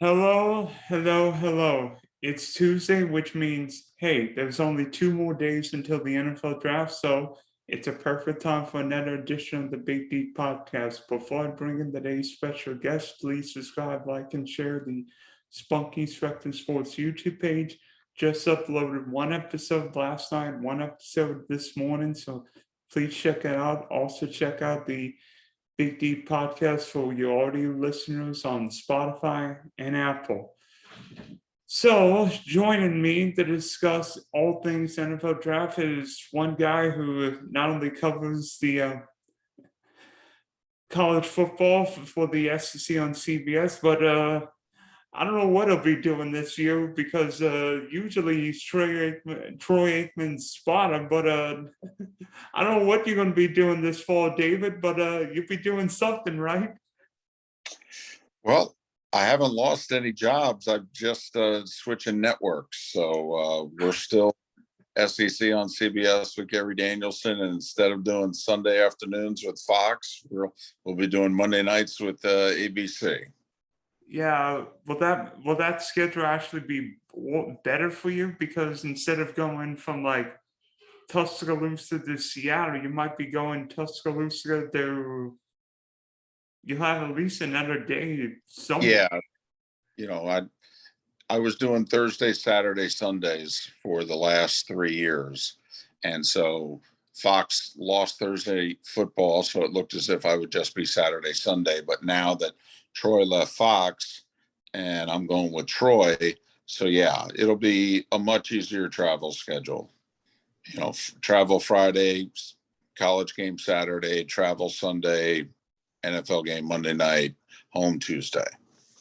Hello, hello, hello. It's Tuesday, which means, hey, there's only 2 more days until the NFL draft, so it's a perfect time for another edition of the Big D podcast. Before I bring in today's special guest, please subscribe, like, and share the Spunky Spectrum Sports YouTube page. Just uploaded one episode last night, one episode this morning, so please check it out. Also, check out the Big Deep Podcast for your audio listeners on Spotify and Apple. So, joining me to discuss all things NFL draft is one guy who not only covers the college football for the SEC on CBS, but I don't know what he'll be doing this year because usually he's Troy Aikman's spotter, but I don't know what you're going to be doing this fall, David, but you'll be doing something, right? Well, I haven't lost any jobs. I'm just switching networks. So we're still SEC on CBS with Gary Danielson. And instead of doing Sunday afternoons with Fox, we'll be doing Monday nights with ABC. Yeah, will that schedule actually be better for you? Because instead of going from like Tuscaloosa to Seattle, you might be going Tuscaloosa to you'll have at least another day somewhere. Yeah, I was doing Thursday, Saturday, Sundays for the last 3 years. And so Fox lost Thursday football, so it looked as if I would just be Saturday, Sunday. But now that Troy left Fox and I'm going with Troy, so yeah, it'll be a much easier travel schedule. Travel Friday, college game Saturday, travel Sunday, NFL game Monday night, home Tuesday.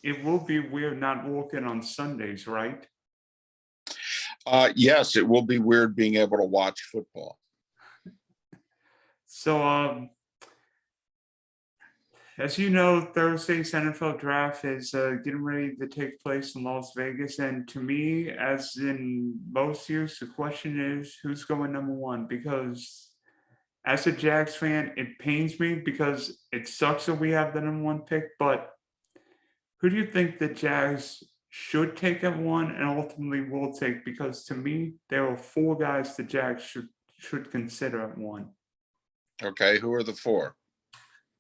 It will be weird not working on Sundays, right? Yes, it will be weird being able to watch football. So, as you know, Thursday's NFL draft is getting ready to take place in Las Vegas. And to me, as in most years, the question is who's going number one? Because as a Jags fan, it pains me because it sucks that we have the number one pick. But who do you think the Jags should take at one and ultimately will take? Because to me, there are 4 guys the Jags should consider at one. Okay, who are the four?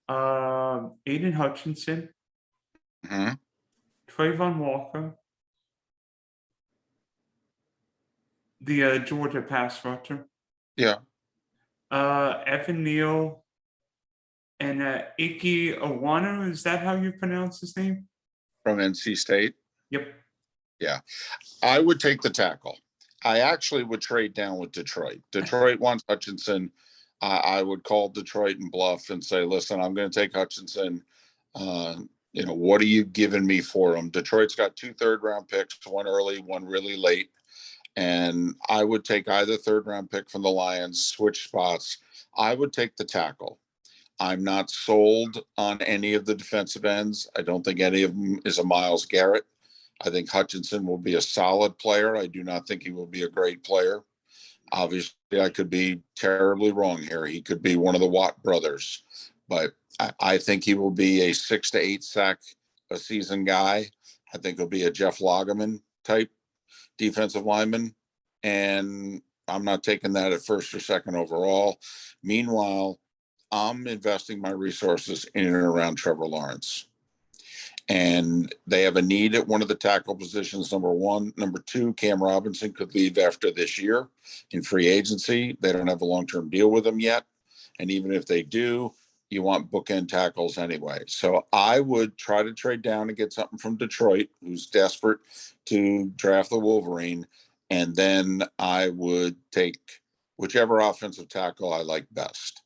Aiden Hutchinson, Mm-hmm. Travon Walker, the Georgia pass rusher, Yeah, Evan Neal, and Ekwonu. Is that how you pronounce his name? from NC State. Yep. Yeah, I would take the tackle. I actually would trade down with Detroit. Detroit wants Hutchinson. I would call Detroit and bluff and say, listen, I'm going to take Hutchinson. Uh, what are you giving me for him? Detroit's got 2 third-round picks, one early, one really late. And I would take either third-round pick from the Lions, switch spots. I would take the tackle. I'm not sold on any of the defensive ends. I don't think any of them is a Myles Garrett. I think Hutchinson will be a solid player. I do not think he will be a great player. Obviously, I could be terribly wrong here. He could be one of the Watt brothers, but I think he will be a 6 to 8 sack a season guy. I think he'll be a Jeff Lageman type defensive lineman, and I'm not taking that at first or second overall. Meanwhile, I'm investing my resources in and around Trevor Lawrence. And they have a need at one of the tackle positions, number one. Number two, Cam Robinson could leave after this year in free agency. They don't have a long-term deal with him yet. And even if they do, you want bookend tackles anyway. So I would try to trade down and get something from Detroit, who's desperate to draft the Wolverine. And then I would take whichever offensive tackle I like best.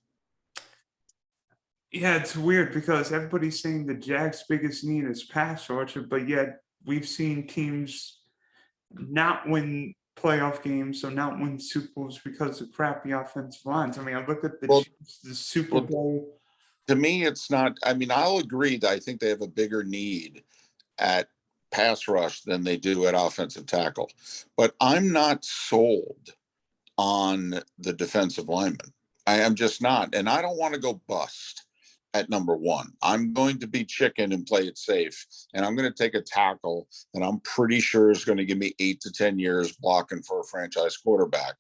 Yeah, it's weird because everybody's saying the Jags' biggest need is pass rusher, but yet we've seen teams not win playoff games or not win Super Bowls because of crappy offensive lines. I mean, I look at the Well, Chiefs, the Super well, Bowl. to me, it's not. I mean, I'll agree that I think they have a bigger need at pass rush than they do at offensive tackle. But I'm not sold on the defensive lineman. I am just not. And I don't want to go bust. at number one. I'm going to be chicken and play it safe. And I'm going to take a tackle that I'm pretty sure is going to give me 8 to 10 years blocking for a franchise quarterback.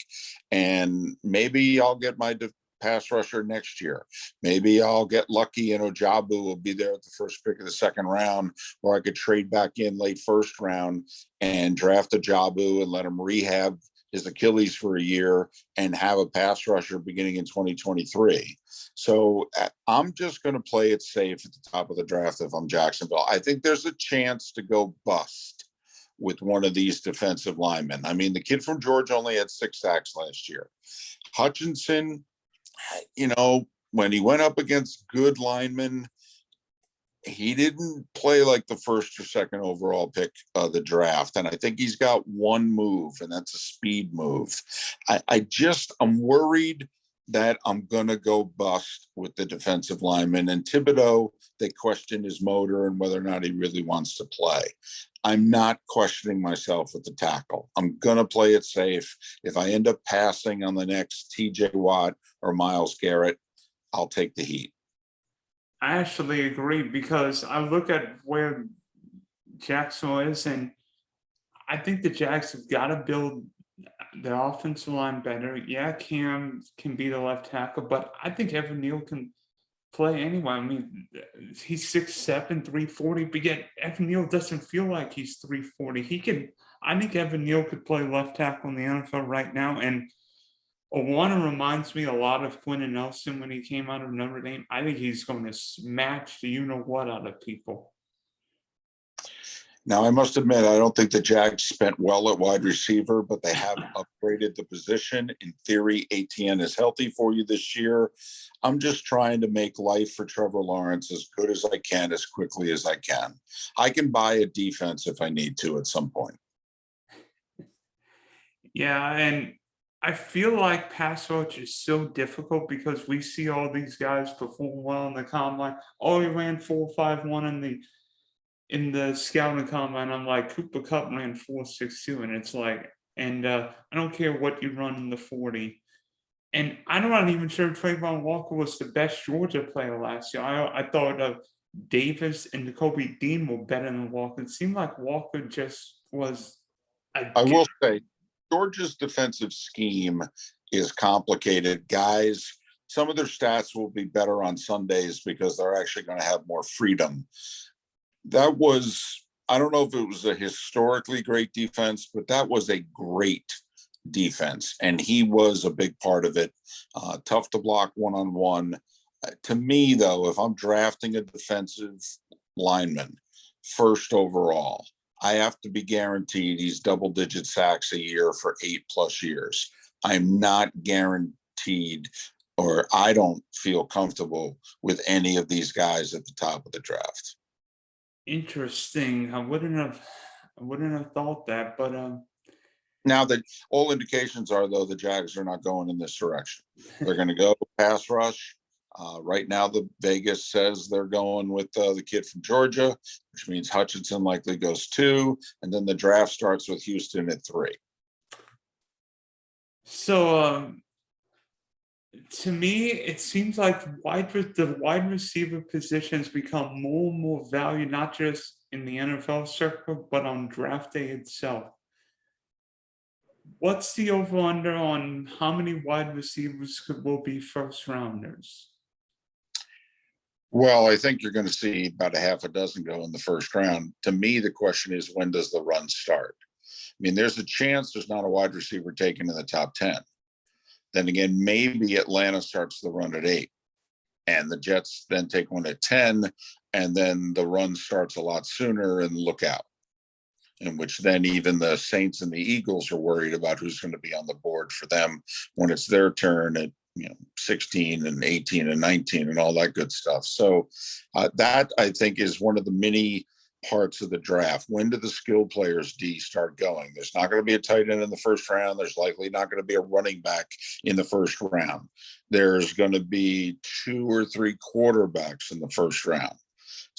And maybe I'll get my pass rusher next year. Maybe I'll get lucky and Ojabu will be there at the first pick of the second round, or I could trade back in late first round and draft Ojabu and let him rehab his Achilles for a year and have a pass rusher beginning in 2023. So I'm just going to play it safe at the top of the draft if I'm Jacksonville. I think there's a chance to go bust with one of these defensive linemen. I mean, the kid from Georgia only had 6 sacks last year. Hutchinson, when he went up against good linemen, he didn't play like the first or second overall pick of the draft. And I think he's got one move, and that's a speed move. I'm worried that I'm going to go bust with the defensive lineman. And Thibodeau, they question his motor and whether or not he really wants to play. I'm not questioning myself with the tackle. I'm going to play it safe. If I end up passing on the next TJ Watt or Myles Garrett, I'll take the heat. I actually agree, because I look at where Jacksonville is, and I think the Jags have got to build the offensive line better. Yeah, Cam can be the left tackle, but I think Evan Neal can play anyway. I mean, he's 6'7", 340, but yet Evan Neal doesn't feel like he's 340. I think Evan Neal could play left tackle in the NFL right now, and Ekwonu reminds me a lot of Quentin Nelson when he came out of Notre Dame. I think he's going to smash the you-know-what out of people. Now, I must admit, I don't think the Jags spent well at wide receiver, but they have upgraded the position. In theory, ATN is healthy for you this year. I'm just trying to make life for Trevor Lawrence as good as I can, as quickly as I can. I can buy a defense if I need to at some point. Yeah, and I feel like pass rush is so difficult because we see all these guys perform well in the combine. Oh, he ran 4.51 in the scouting combine. I'm like, Cooper Kupp ran 4.62, and it's like, and I don't care what you run in the 40. And I'm not even sure Travon Walker was the best Georgia player last year. I thought Davis and Kobe Dean were better than Walker. It seemed like Walker just was. I will say, Georgia's defensive scheme is complicated. Guys, some of their stats will be better on Sundays because they're actually going to have more freedom. That was, I don't know if it was a historically great defense, but that was a great defense. And he was a big part of it. Tough to block one-on-one. To me, though, if I'm drafting a defensive lineman first overall, I have to be guaranteed he's double-digit sacks a year for 8+ years. I'm not guaranteed, or I don't feel comfortable with any of these guys at the top of the draft. Interesting. I wouldn't have thought that, but Now that all indications are, though, the Jags are not going in this direction. They're going to go pass rush. Right now, the Vegas says they're going with the kid from Georgia, which means Hutchinson likely goes 2, and then the draft starts with Houston at 3. So to me, it seems like the wide receiver positions become more and more valued, not just in the NFL circle, but on draft day itself. What's the over-under on how many wide receivers will be first rounders? Well, I think you're going to see about a half a dozen go in the first round. To me, the question is, when does the run start? I mean, there's a chance there's not a wide receiver taken in the top 10. Then again, maybe Atlanta starts the run at 8, and the Jets then take one at 10, and then the run starts a lot sooner, and look out. In which then even the Saints and the Eagles are worried about who's going to be on the board for them when it's their turn at 16 and 18 and 19 and all that good stuff. So that, I think, is one of the many parts of the draft. When do the skill players start going? There's not going to be a tight end in the first round. There's likely not going to be a running back in the first round. There's going to be 2 or 3 quarterbacks in the first round.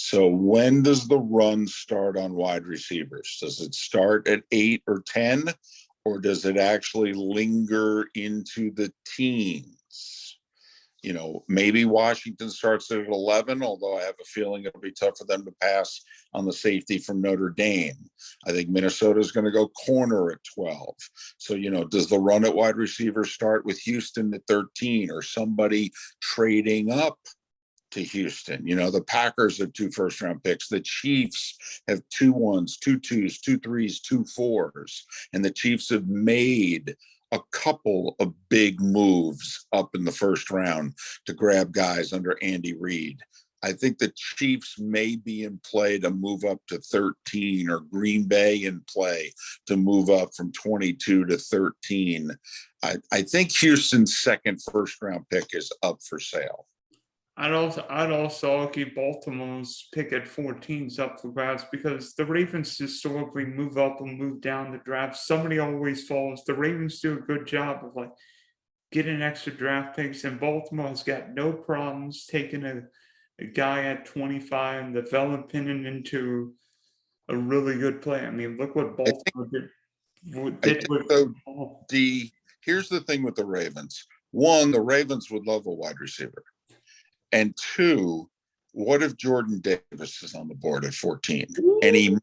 So when does the run start on wide receivers? Does it start at 8 or 10, or does it actually linger into the teens? maybe Washington starts at 11, although I have a feeling it'll be tough for them to pass on the safety from Notre Dame. I think Minnesota is going to go corner at 12. So, does the run at wide receiver start with Houston at 13 or somebody trading up to Houston? The Packers have 2 first-round picks. The Chiefs have 2 1s, 2 2s, 2 3s, 2 4s. And the Chiefs have made a couple of big moves up in the first round to grab guys under Andy Reid. I think the Chiefs may be in play to move up to 13, or Green Bay in play to move up from 22 to 13. I think Houston's second first-round pick is up for sale. I'd also argue Baltimore's pick at 14 is up for grabs, because the Ravens historically move up and move down the draft. Somebody always falls. The Ravens do a good job of getting extra draft picks, and Baltimore has got no problems taking a guy at 25 and developing him into a really good player. I mean, look what Baltimore did here's the thing with the Ravens. One, the Ravens would love a wide receiver. And 2, what if Jordan Davis is on the board at 14? And he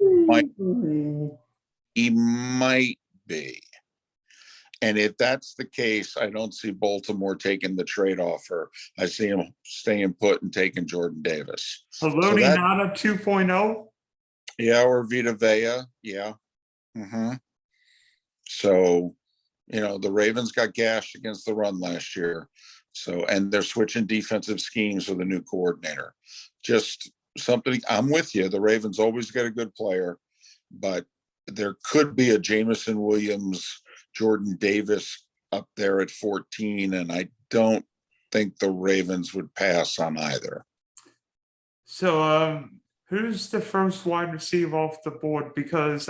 might be. And if that's the case, I don't see Baltimore taking the trade offer. I see him staying put and taking Jordan Davis. Haloti Ngata 2.0? Yeah, or Vita Vea. Yeah. So, the Ravens got gashed against the run last year. So, and they're switching defensive schemes with a new coordinator. Just something. I'm with you. The Ravens always get a good player, but there could be a Jameson Williams, Jordan Davis up there at 14, and I don't think the Ravens would pass on either. So, who's the first wide receiver off the board? Because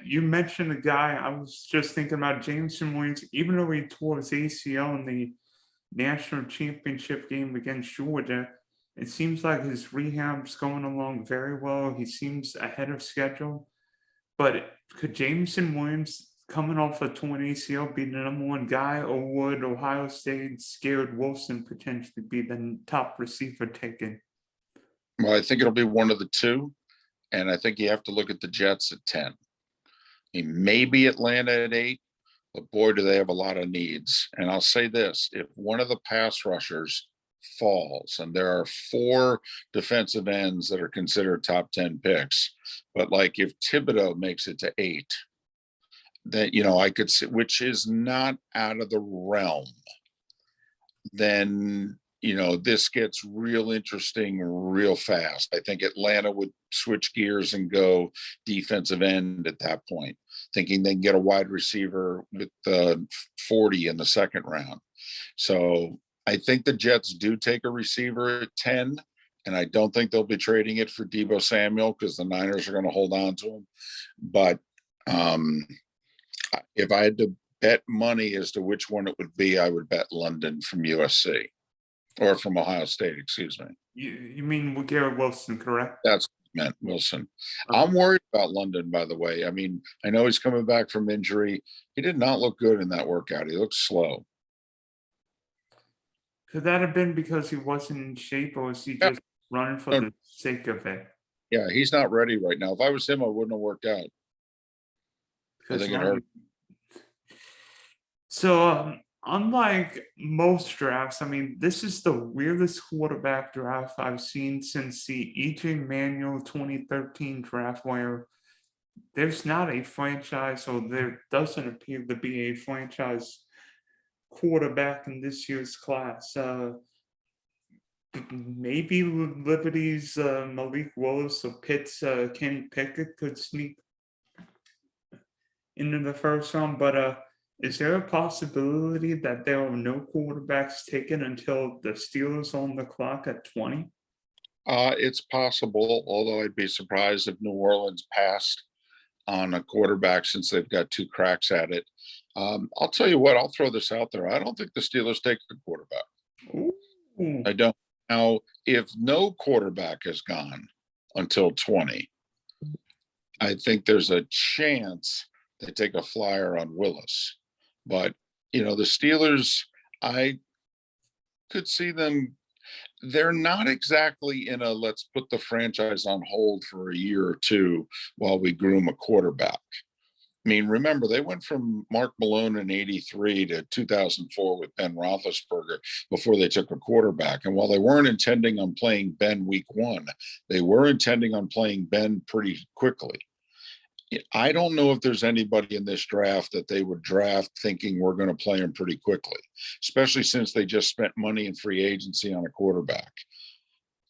you mentioned a guy. I was just thinking about Jameson Williams. Even though he tore his ACL in the national championship game against Georgia, it seems like his rehab's going along very well. He seems ahead of schedule. But could Jameson Williams, coming off a torn ACL, be the number 1 guy, or would Ohio State's Garrett Wilson potentially be the top receiver taken? Well, I think it'll be one of the 2, and I think you have to look at the Jets at 10. Maybe Atlanta at 8. But boy, do they have a lot of needs. And I'll say this, if one of the pass rushers falls, and there are 4 defensive ends that are considered top 10 picks, but if Thibodeau makes it to 8, then, I could see, which is not out of the realm, then, this gets real interesting real fast. I think Atlanta would switch gears and go defensive end at that point, thinking they can get a wide receiver with 40 in the second round. So I think the Jets do take a receiver at 10, and I don't think they'll be trading it for Deebo Samuel, because the Niners are going to hold on to him. But if I had to bet money as to which one it would be, I would bet London from USC. Or from Ohio State, excuse me. You mean with Garrett Wilson, correct? That's meant Wilson. I'm worried about London, by the way. I mean, I know he's coming back from injury. He did not look good in that workout. He looked slow. Could that have been because he wasn't in shape, or was he just running for the sake of it? Yeah, he's not ready right now. If I was him, I wouldn't have worked out. I think it hurt. So, unlike most drafts, I mean, this is the weirdest quarterback draft I've seen since the EJ Manuel 2013 draft, where there's not a franchise, or there doesn't appear to be a franchise quarterback in this year's class. Maybe Liberty's Malik Willis or Pitt's Kenny Pickett could sneak into the first round, but is there a possibility that there are no quarterbacks taken until the Steelers on the clock at 20? It's possible, although I'd be surprised if New Orleans passed on a quarterback, since they've got 2 cracks at it. I'll tell you what, I'll throw this out there. I don't think the Steelers take a quarterback. Ooh. I don't. Now, if no quarterback is gone until 20, I think there's a chance they take a flyer on Willis. But, the Steelers, I could see them. They're not exactly in a let's put the franchise on hold for a year or two while we groom a quarterback. I mean, remember, they went from Mark Malone in '83 to 2004 with Ben Roethlisberger before they took a quarterback. And while they weren't intending on playing Ben week one, they were intending on playing Ben pretty quickly. I don't know if there's anybody in this draft that they would draft thinking we're going to play him pretty quickly, especially since they just spent money in free agency on a quarterback.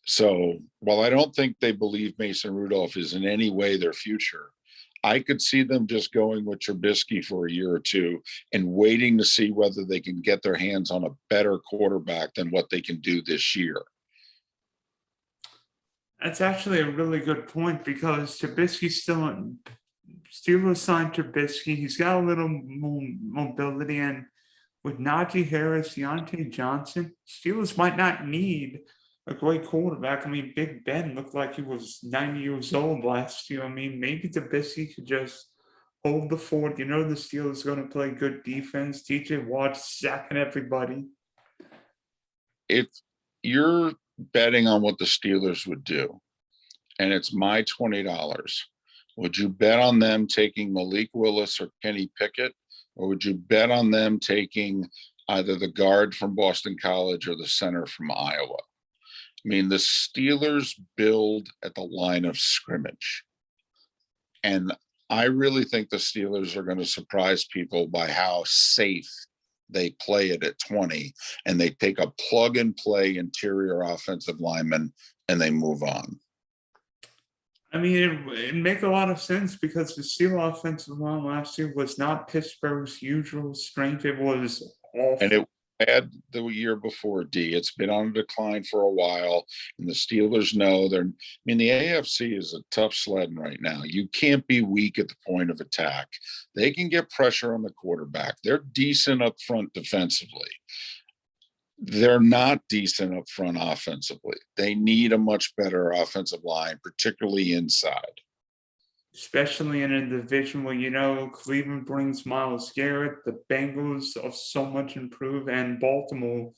So while I don't think they believe Mason Rudolph is in any way their future, I could see them just going with Trubisky for a year or two and waiting to see whether they can get their hands on a better quarterback than what they can do this year. That's actually a really good point because Trubisky's still in. Steelers signed Trubisky. He's got a little mobility, and with Najee Harris, Deontay Johnson, Steelers might not need a great quarterback. I mean, Big Ben looked like he was 90 years old last year. I mean, maybe Trubisky could just hold the fort. You know, the Steelers are going to play good defense. TJ Watt sacking everybody. If you're betting on what the Steelers would do, and it's my $20, would you bet on them taking Malik Willis or Kenny Pickett, or would you bet on them taking either the guard from Boston College or the center from Iowa? I mean, the Steelers build at the line of scrimmage. And I really think the Steelers are going to surprise people by how safe they play it at 20, and they take a plug and play interior offensive lineman and they move on. I mean, it makes a lot of sense because the Steelers offensive line last year was not Pittsburgh's usual strength. It was awful. And it had the year before, D. It's been on a decline for a while, and the Steelers know they're. I mean, the AFC is a tough sledding right now. You can't be weak at the point of attack. They can get pressure on the quarterback. They're decent up front defensively. They're not decent up front offensively. They need a much better offensive line, particularly inside. Especially in a division where, you know, Cleveland brings Myles Garrett, the Bengals are so much improved, and Baltimore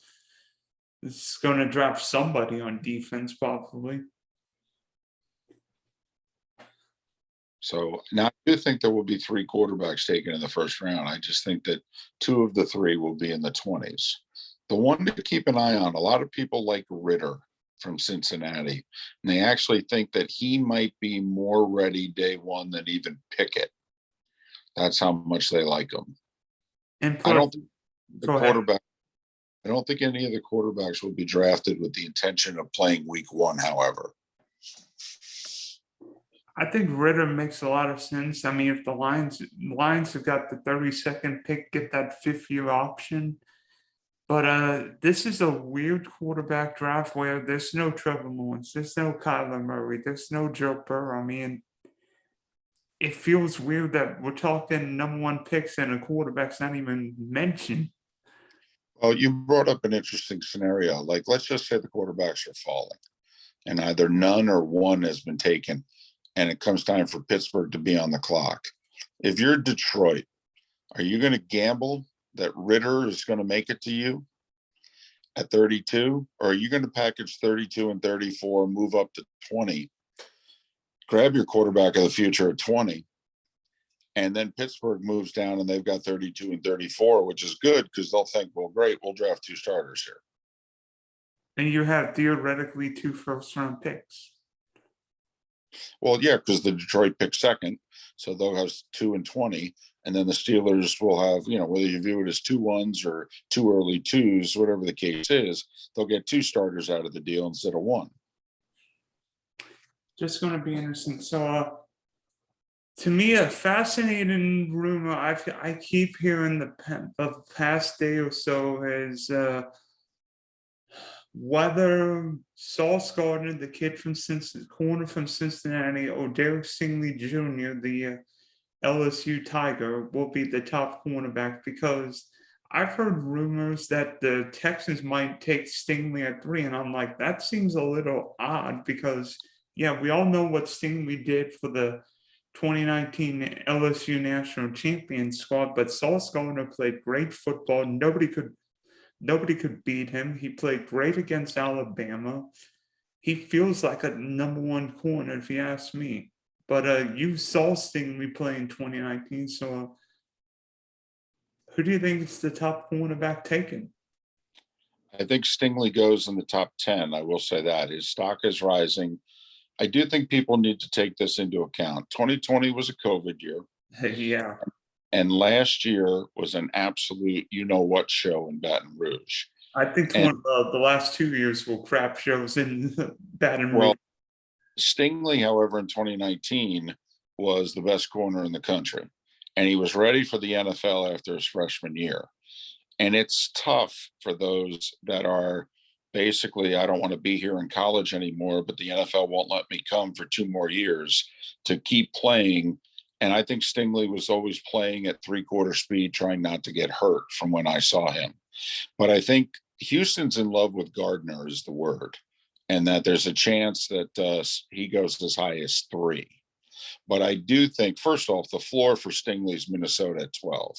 is going to draft somebody on defense, probably. So now I do think there will be 3 quarterbacks taken in the first round. I just think that 2 of the 3 will be in the 20s. The one to keep an eye on, a lot of people like Ritter from Cincinnati, and they actually think that he might be more ready day one than even Pickett. That's how much they like him. And I don't think the quarterback. I don't think any of the quarterbacks will be drafted with the intention of playing week one, however. I think Ritter makes a lot of sense. I mean, if the Lions have got the 32nd pick, get that 5th-year option. But this is a weird quarterback draft where there's no Trevor Lawrence, there's no Kyler Murray, there's no Joe Burrow. I mean, it feels weird that we're talking number 1 picks and a quarterback's not even mentioned. Well, you brought up an interesting scenario. Like, let's just say the quarterbacks are falling, and either none or one has been taken, and it comes time for Pittsburgh to be on the clock. If you're Detroit, are you going to gamble that Ritter is going to make it to you at 32, or are you going to package 32 and 34, move up to 20, grab your quarterback of the future at 20, and then Pittsburgh moves down and they've got 32 and 34, which is good because they'll think, well, great, we'll draft 2 starters here. And you have theoretically 2 first-round picks. Well, yeah, because the Detroit picked second, so they'll have 2 and 20, and then the Steelers will have, you know, whether you view it as 2 1s or 2 early 2s, whatever the case is, they'll get 2 starters out of the deal instead of 1. Just going to be interesting. So, to me, a fascinating rumor I keep hearing the past day or so is whether Sauce Gardner, the kid from corner from Cincinnati, or Derek Stingley Jr., the LSU Tiger, will be the top cornerback, because I've heard rumors that the Texans might take Stingley at 3, and I'm like, that seems a little odd because, yeah, we all know what Stingley did for the 2019 LSU national champion squad, but Sauce Gardner played great football. Nobody could Nobody could beat him. He played great against Alabama. He feels like a number one corner, if you ask me. But you saw Stingley play in 2019, so who do you think is the top cornerback taken? I think Stingley goes in the top 10. I will say that his stock is rising. I do think people need to take this into account. 2020 was a COVID year, Yeah, and last year was an absolute you know what show in Baton Rouge. I think And the last 2 years were crap shows in Baton well, Rouge. Stingley, however, in 2019 was the best corner in the country, and he was ready for the NFL after his freshman year. And it's tough for those that are basically, I don't want to be here in college anymore, but the NFL won't let me come for 2 more years to keep playing. And I think Stingley was always playing at 3/4 speed, trying not to get hurt from when I saw him. But I think Houston's in love with Gardner is the word, and that there's a chance that he goes as high as 3. But I do think, first off, the floor for Stingley's Minnesota at 12.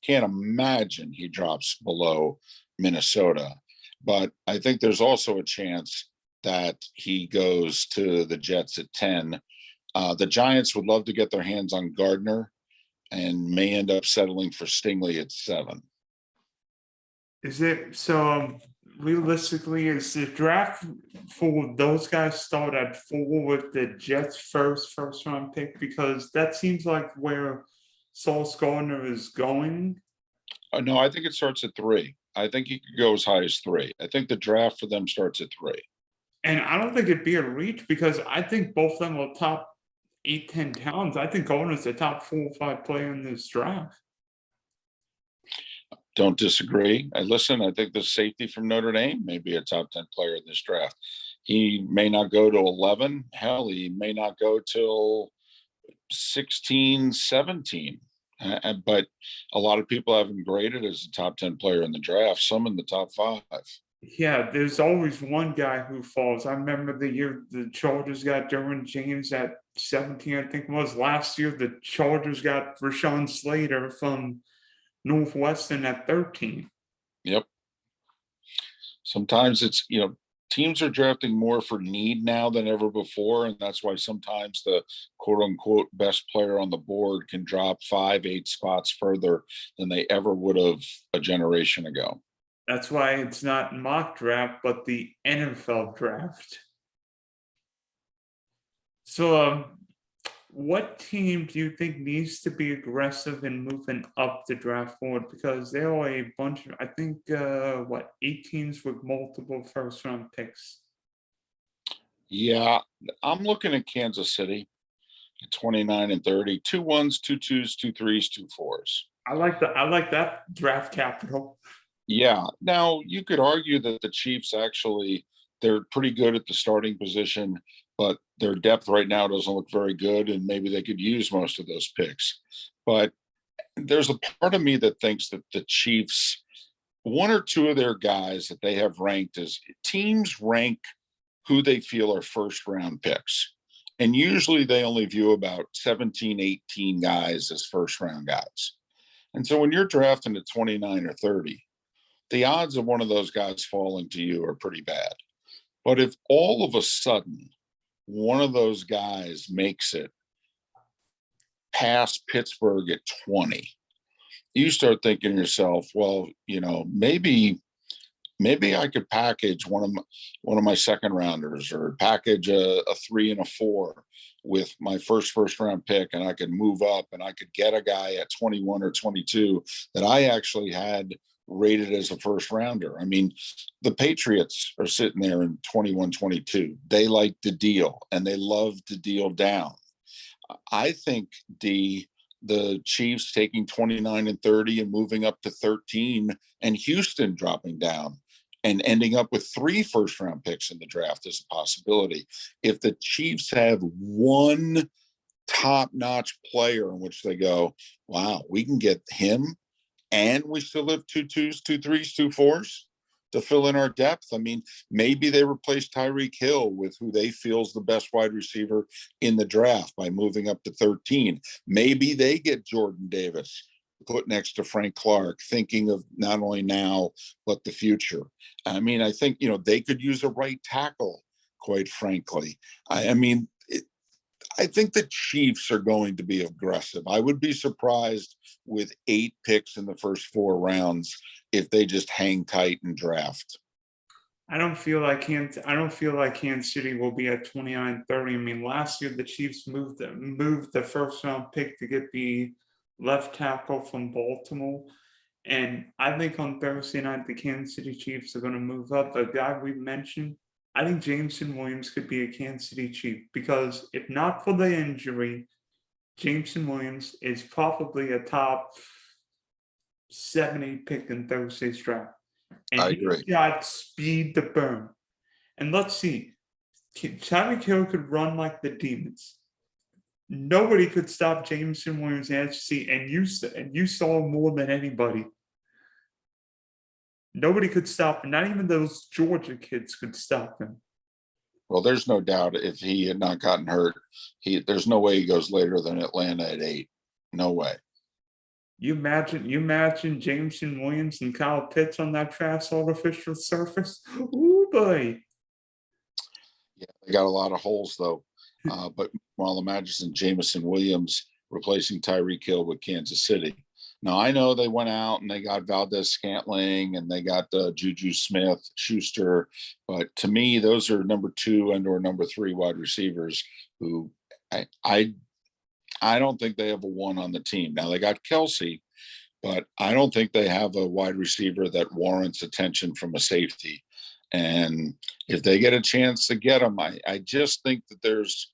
Can't imagine he drops below Minnesota. But I think there's also a chance that he goes to the Jets at 10. The Giants would love to get their hands on Gardner and may end up settling for Stingley at 7. Is it so? Realistically, is the draft for those guys start at 4 with the Jets' first round pick? Because that seems like where Sauce Gardner is going. No, I think it starts at 3. I think he could go as high as 3. I think the draft for them starts at 3. And I don't think it'd be a reach because I think both of them are top 8, 10 talents. I think Gardner's the top 4 or 5 player in this draft. Don't disagree. I think the safety from Notre Dame may be a top 10 player in this draft. He may not go to 11. Hell, he may not go till 16, 17. But a lot of people have him graded as a top 10 player in the draft, some in the top 5. Yeah, there's always one guy who falls. I remember the year the Chargers got Derwin James at 17, I think it was. Last year, the Chargers got Rashawn Slater from Northwestern at 13. Yep. Sometimes it's, teams are drafting more for need now than ever before. And that's why sometimes the quote unquote best player on the board can drop 5, 8 spots further than they ever would have a generation ago. That's why it's not mock draft, but the NFL draft. So, what team do you think needs to be aggressive in moving up the draft board? Because there are a bunch of, I think, 8 teams with multiple first round picks. Yeah, I'm looking at Kansas City at 29 and 30, 2 1s, 2 2s, 2 3s, 2 4s. I like that draft capital. Yeah. Now you could argue that the Chiefs actually they're pretty good at the starting position, but their depth right now doesn't look very good, and maybe they could use most of those picks. But there's a part of me that thinks that the Chiefs, one or two of their guys that they have ranked as teams rank who they feel are first round picks. And usually they only view about 17, 18 guys as first round guys. And so when you're drafting at 29 or 30, the odds of one of those guys falling to you are pretty bad. But if all of a sudden one of those guys makes it past Pittsburgh at 20, you start thinking to yourself, well, maybe I could package one of my second rounders, or package a 3 and a 4 with my first round pick, and I could move up and I could get a guy at 21 or 22 that I actually had rated as a first rounder. I mean, the Patriots are sitting there in 21, 22. They like to deal, and they love to deal down. I think the Chiefs taking 29 and 30 and moving up to 13, and Houston dropping down and ending up with 3 first round picks in the draft is a possibility. If the Chiefs have one top notch player in which they go, wow, we can get him, and we still have 2 2s, 2 3s, 2 4s to fill in our depth. I mean, maybe they replace Tyreek Hill with who they feel is the best wide receiver in the draft by moving up to 13. Maybe they get Jordan Davis put next to Frank Clark, thinking of not only now, but the future. I mean, I think, they could use a right tackle, quite frankly. I think the Chiefs are going to be aggressive. I would be surprised with 8 picks in the first 4 rounds if they just hang tight and draft. I don't feel like Kansas City will be at 29-30. I mean, last year the Chiefs moved the first round pick to get the left tackle from Baltimore. And I think on Thursday night the Kansas City Chiefs are going to move up. The guy we mentioned, I think Jameson Williams could be a Kansas City Chief, because if not for the injury, Jameson Williams is probably a top 70 pick in Thursday's draft. And I he's agree. got speed to burn. And let's see, Tyreek Hill could run like the demons. Nobody could stop Jameson Williams, and you saw more than anybody. Nobody could stop him. Not even those Georgia kids could stop him. Well, there's no doubt if he had not gotten hurt, there's no way he goes later than Atlanta at 8. No way. You imagine Jameson Williams and Kyle Pitts on that fast artificial surface. Ooh boy. Yeah, they got a lot of holes though. But while imagine Jameson Williams replacing Tyreek Hill with Kansas City. Now I know they went out and they got Valdez-Scantling and they got Juju Smith-Schuster, but to me those are number 2 and or number 3 wide receivers who I don't think they have a 1 on the team. Now they got Kelsey, but I don't think they have a wide receiver that warrants attention from a safety. And if they get a chance to get him, I just think that there's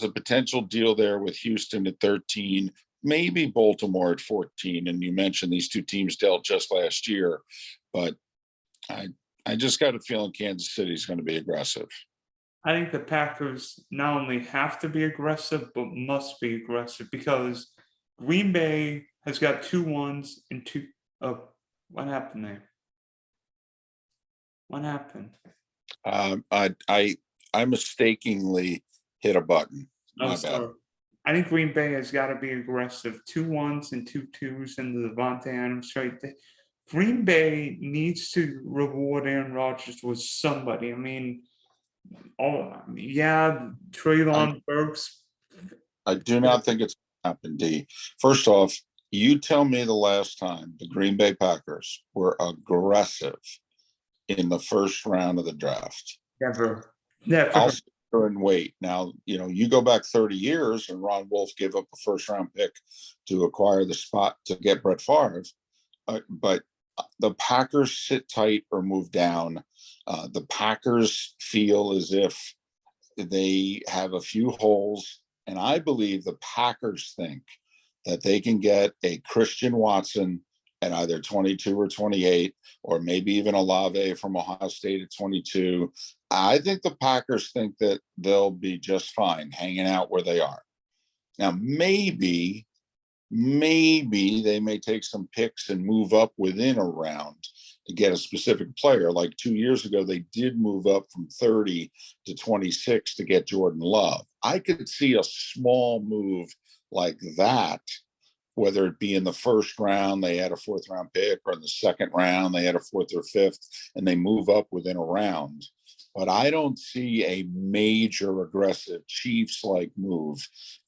a potential deal there with Houston at 13, maybe Baltimore at 14. And you mentioned these 2 teams dealt just last year, but I just got a feeling Kansas City is going to be aggressive. I think the Packers not only have to be aggressive, but must be aggressive, because Green Bay has got 2 1s and 2. Oh, what happened there? What happened? I mistakenly hit a button. Oh, My sorry. bad. I think Green Bay has got to be aggressive. 2 1s and 2 2s in the Devontae Adams trade. Green Bay needs to reward Aaron Rodgers with somebody. I mean, Treylon Burks. I do not think it's happened, D. First off, you tell me the last time the Green Bay Packers were aggressive in the first round of the draft. Never. I'll sit there and wait. Now, you go back 30 years and Ron Wolf gave up a first round pick to acquire the spot to get Brett Favre. But the Packers sit tight or move down. The Packers feel as if they have a few holes, and I believe the Packers think that they can get a Christian Watson at either 22 or 28, or maybe even Olave from Ohio State at 22. I think the Packers think that they'll be just fine hanging out where they are. Now, maybe they may take some picks and move up within a round to get a specific player. Like 2 years ago, they did move up from 30 to 26 to get Jordan Love. I could see a small move like that, whether it be in the first round, they had a 4th round pick, or in the second round, they had a 4th or 5th, and they move up within a round. But I don't see a major aggressive Chiefs-like move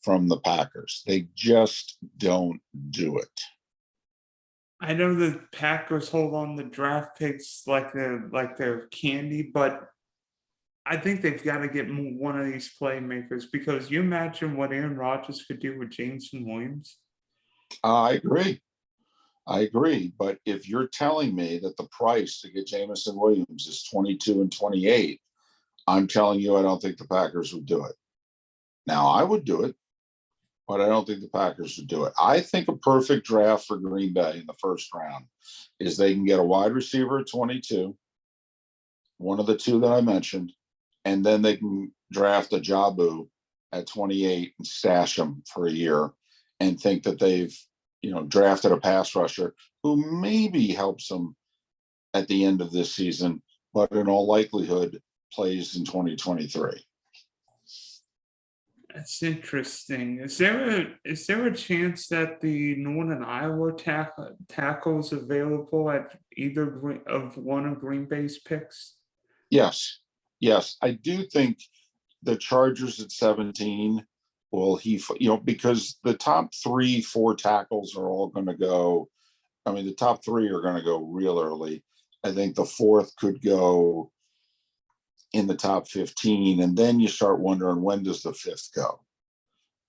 from the Packers. They just don't do it. I know the Packers hold on the draft picks like they're candy, but I think they've got to get one of these playmakers, because you imagine what Aaron Rodgers could do with Jameson Williams. I agree. But if you're telling me that the price to get Jameson Williams is 22 and 28, I'm telling you I don't think the Packers would do it. Now, I would do it, but I don't think the Packers would do it. I think a perfect draft for Green Bay in the first round is they can get a wide receiver at 22, one of the 2 that I mentioned, and then they can draft a Jabu at 28 and stash him for a year and think that they've, drafted a pass rusher who maybe helps them at the end of this season, but in all likelihood plays in 2023. That's interesting. Is there a chance that the Northern Iowa tackles available at either of one of Green Bay's picks? Yes, yes, I do think the Chargers at 17 will because the top 3, 4 tackles are all going to go. I mean, the top 3 are going to go real early. I think the 4th could go in the top 15, and then you start wondering, when does the 5th go?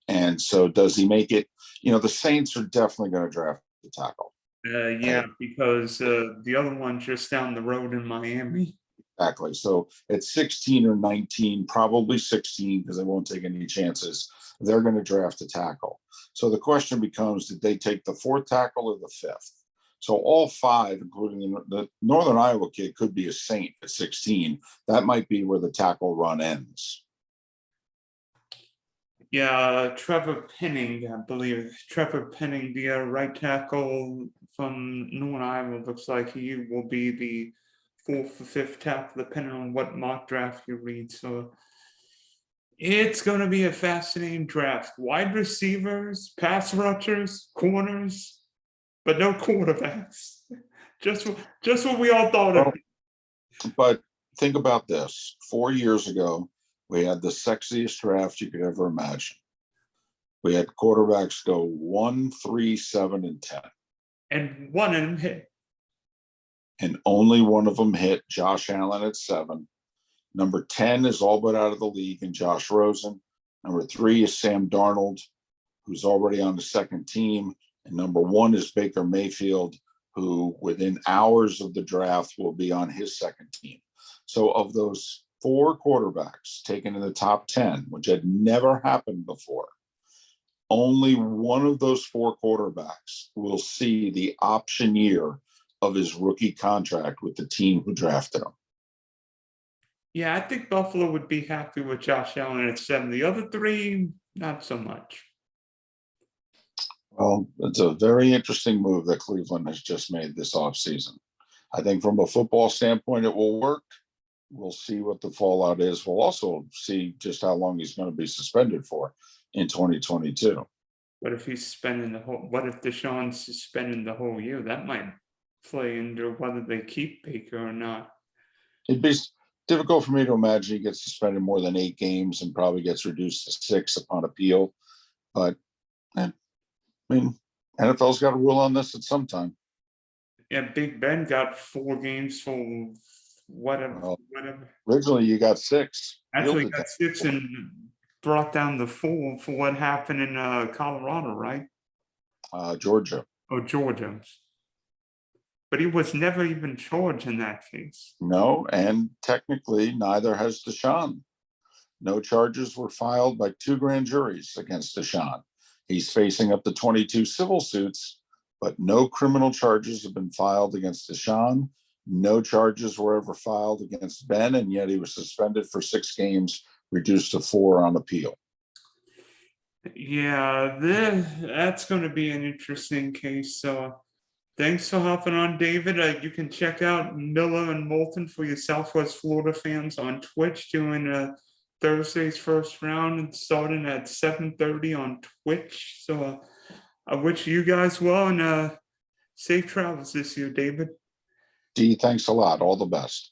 And so does he make it? The Saints are definitely going to draft the tackle. Yeah, because the other one's just down the road in Miami. Exactly. So at 16 or 19, probably 16, because they won't take any chances, they're going to draft a tackle. So the question becomes, did they take the 4th tackle or the 5th? So all 5, including the Northern Iowa kid, could be a Saint at 16. That might be where the tackle run ends. Yeah, Trevor Penning, I believe. Trevor Penning, the right tackle from Northern Iowa, looks like he will be the 4th or 5th tackle, depending on what mock draft you read. So it's going to be a fascinating draft. Wide receivers, pass rushers, corners, but no quarterbacks. Just what we all thought of. But think about this. 4 years ago, we had the sexiest draft you could ever imagine. We had quarterbacks go 1, 3, 7, and 10. And one of them hit. And only one of them hit, Josh Allen at 7. Number 10 is all but out of the league, and Josh Rosen. Number 3 is Sam Darnold, who's already on the 2nd team. And number 1 is Baker Mayfield, who within hours of the draft will be on his 2nd team. So of those 4 quarterbacks taken in the top 10, which had never happened before, only one of those 4 quarterbacks will see the option year of his rookie contract with the team who drafted him. Yeah, I think Buffalo would be happy with Josh Allen at 7. The other 3, not so much. Well, it's a very interesting move that Cleveland has just made this offseason. I think from a football standpoint, it will work. We'll see what the fallout is. We'll also see just how long he's going to be suspended for in 2022. What if what if Deshaun's suspending the whole year? That might play into whether they keep Baker or not. It'd be difficult for me to imagine he gets suspended more than 8 games and probably gets reduced to 6 upon appeal. But I mean, NFL's got to rule on this at some time. Yeah, Big Ben got 4 games for whatever. Well, originally, you got 6. Actually, got 6 and brought down the 4 for what happened in Colorado, right? Georgia. Oh, Georgia. But he was never even charged in that case. No, and technically, neither has Deshaun. No charges were filed by 2 grand juries against Deshaun. He's facing up to 22 civil suits, but no criminal charges have been filed against Deshaun. No charges were ever filed against Ben, and yet he was suspended for 6 games, reduced to 4 on appeal. Yeah, that's going to be an interesting case. So thanks for hopping on, David. You can check out Miller and Moulton for your Southwest Florida fans on Twitch doing Thursday's first round and starting at 7:30 on Twitch. So I wish you guys well and safe travels this year, David. D, thanks a lot. All the best.